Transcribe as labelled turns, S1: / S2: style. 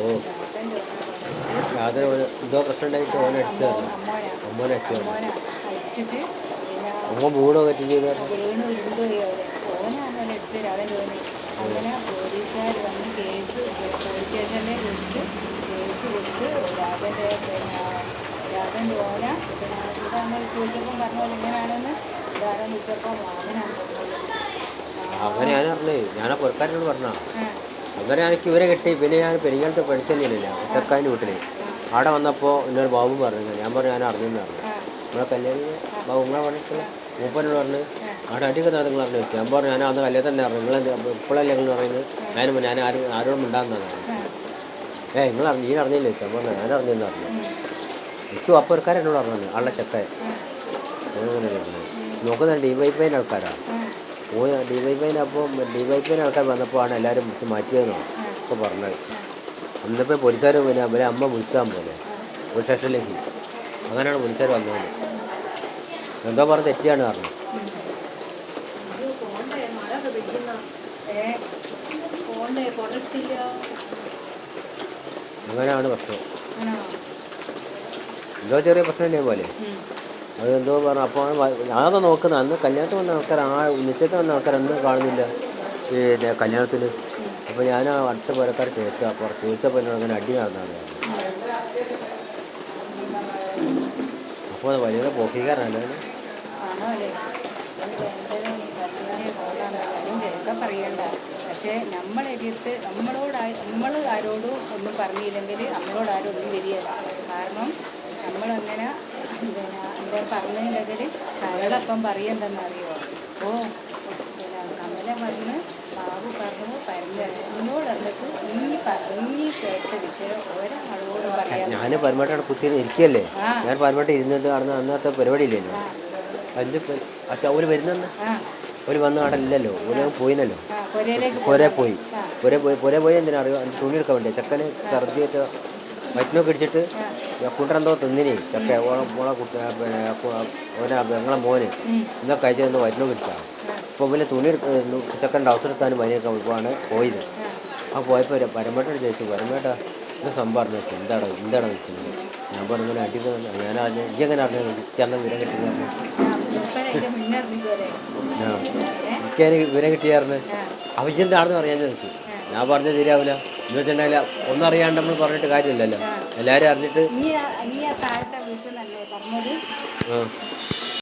S1: ഓ അതിന് എന്തോ പ്രശ്നം ഉണ്ടായിട്ട് ഓനെ അടിച്ചു അമ്മോനെ
S2: അടിച്ചിട്ട്
S1: അമ്മ വീണൊക്കെ ചെയ്ത്
S2: വീണ് ഉരുണ്ടുപോയി ഓനാണ് അടിച്ചത് രാധൻ്റെ ഓന്. അങ്ങനെ പോലീസുകാർ വന്ന് കേസ് പോലീസ് സ്റ്റേഷനിൽ വിളിച്ച് കേസ് കൊടുത്ത് രാധൻ്റെ ഓന ഇവിടെ നമ്മൾ ചോദിച്ചപ്പം പറഞ്ഞ പോലെ ഇങ്ങനെയാണെന്ന് രാധൻ ചോദിച്ചപ്പോൾ അവനാണ്
S1: അങ്ങനെ ഞാൻ അറിഞ്ഞേ ഞാനാ പുറക്കാരനോട് പറഞ്ഞ അങ്ങനെ എനിക്ക് ഇവരെ കിട്ടി. പിന്നെ ഞാൻ പെരിങ്ങാലത്ത് പഠിക്കുന്നില്ല ഒറ്റക്കാൻ്റെ വീട്ടിൽ അവിടെ വന്നപ്പോൾ എന്നൊരു ബാബു പറഞ്ഞു. ഞാൻ പറഞ്ഞു ഞാൻ അറിഞ്ഞെന്ന് പറഞ്ഞു. നമ്മളെ കല്യാണം ബാബു നിങ്ങളെ പറഞ്ഞിട്ട് മൂപ്പനോട് പറഞ്ഞ് അവിടെ അടിയൊക്കെ നിങ്ങൾ അറിഞ്ഞു വെച്ചു. ഞാൻ പറഞ്ഞു ഞാൻ അന്ന് കല്യാണം തന്നെ അറിഞ്ഞു. നിങ്ങൾ ഇപ്പോഴല്ലേ നിങ്ങൾ പറയുന്നത് ഞാൻ ആരോടും ഉണ്ടാകുന്നതാണ്. നിങ്ങൾ നീ അറിഞ്ഞില്ല വെച്ചു. ഞാൻ പറഞ്ഞു ഞാൻ അറിഞ്ഞെന്ന് പറഞ്ഞു. എനിക്കും അപ്പുറക്കാരെന്നോട് പറഞ്ഞു ആളുടെ ചെക്ക നോക്കുന്ന ഡിവൈഫൈൻ്റെ ആൾക്കാരാണ്. ഡിവൈഫൈൻ്റെ അപ്പം ഡിവൈഫൈൻ്റെ ആൾക്കാർ വന്നപ്പോൾ ആണ് എല്ലാവരും വിളിച്ച് മാറ്റിയതെന്നോ ഒക്കെ പറഞ്ഞത്. അന്നിപ്പോൾ പോലീസുകാർ പിന്നെ അവരെ അമ്മ വിളിച്ചാൽ പോലെ പോലീസ് സ്റ്റേഷനിലേക്ക് അങ്ങനെയാണ് പോലീസുകാർ വന്നത്. എന്തോ പറഞ്ഞ് തെറ്റിയാണ് പറഞ്ഞു. അങ്ങനെയാണ് പ്രശ്നം. എന്തോ ചെറിയ പ്രശ്നം ഇല്ലേ പോലെ അതെന്തോ പറഞ്ഞു. അപ്പോൾ ഞാനത് നോക്കുന്നത് അന്ന് കല്യാണത്തിന് വന്ന ആൾക്കാർ നിശ്ചയത്തിന് വന്ന ആൾക്കാർ അന്ന് കാണുന്നില്ല പിന്നെ കല്യാണത്തിന്. അപ്പോൾ ഞാൻ അടുത്ത പുരക്കാർ ചോദിച്ചപ്പോൾ എന്നോട് അങ്ങനെ അടി നടന്നാണ്. അപ്പോൾ വലിയ പോക്കിക്കാരനല്ലേ
S2: പറയണ്ട. പക്ഷേ നമ്മളെടുത്ത് നമ്മൾ ആരോടും ഒന്നും പറഞ്ഞില്ലെങ്കിൽ നമ്മളോടാരും ഒന്നും വരികയില്ല. കാരണം നമ്മളങ്ങനെ എന്താ പറഞ്ഞതിൽ കരടപ്പം പറയണ്ടെന്നറിയോ. ഓ നമ്മളെ വന്ന് ബാബു പറഞ്ഞു എന്നോടന്നിട്ട് ഇനി കേട്ട വിഷയം ഒരാളോട് പറയാം.
S1: ഞാൻ പരമായിട്ടാണ് കുത്തി ഇരിക്കുകയല്ലേ. ഞാൻ പരമായിട്ട് ഇരുന്നിട്ട് നടന്ന അന്നത്തെ പരിപാടി ഇല്ലല്ലോ. അതിൻ്റെ ഒരു വരുന്നെന്ന് ഒരു വന്ന അവിടെ ഇല്ലല്ലോ. ഒരു പോയിന്നല്ലോ. പുര പോയി എന്തിനാ അറിയോ തുണി എടുക്കാൻ വേണ്ടി. ചെക്കന് ഛർദിയൊക്കെ വയറ്റിനൊക്കെ ഇടിച്ചിട്ട് കൂട്ടരെന്തോ തിന്നിനി ചക്ക ഓളെ കുട്ടി പിന്നെ ഞങ്ങളെ മോന് ഇന്നൊക്കെ കഴിച്ചതെന്തോ വയറ്റിനൊക്കെ ഇടിച്ചാണ്. അപ്പോൾ പിന്നെ തുണി ചെക്കൻ്റെ അവസരം എടുത്താനും പനിയൊക്കെ ആണ് പോയത്. ആ പോയപ്പോൾ പരമേട്ടോട് ചോദിച്ചു പരമേട്ട ഇത് സംഭവം വെച്ചു എന്താണ് വെക്കുന്നത്. ഞാൻ പറഞ്ഞു ഇങ്ങനെ അടിക്കുന്നത്. ഞാൻ എങ്ങനെ അറിഞ്ഞു എനിക്കന്ന് വിവരം കിട്ടിയെന്ന് എനിക്ക് വിവരം കിട്ടിയായിരുന്നു. അവിജെന്താണെന്ന് പറയാൻ ചോദിച്ചു. ഞാൻ പറഞ്ഞത് ശരിയാവില്ല എന്ന് വെച്ചിട്ടുണ്ടെങ്കിൽ ഒന്നും അറിയാണ്ട് നമ്മൾ പറഞ്ഞിട്ട് കാര്യമില്ലല്ലോ. എല്ലാവരും അറിഞ്ഞിട്ട്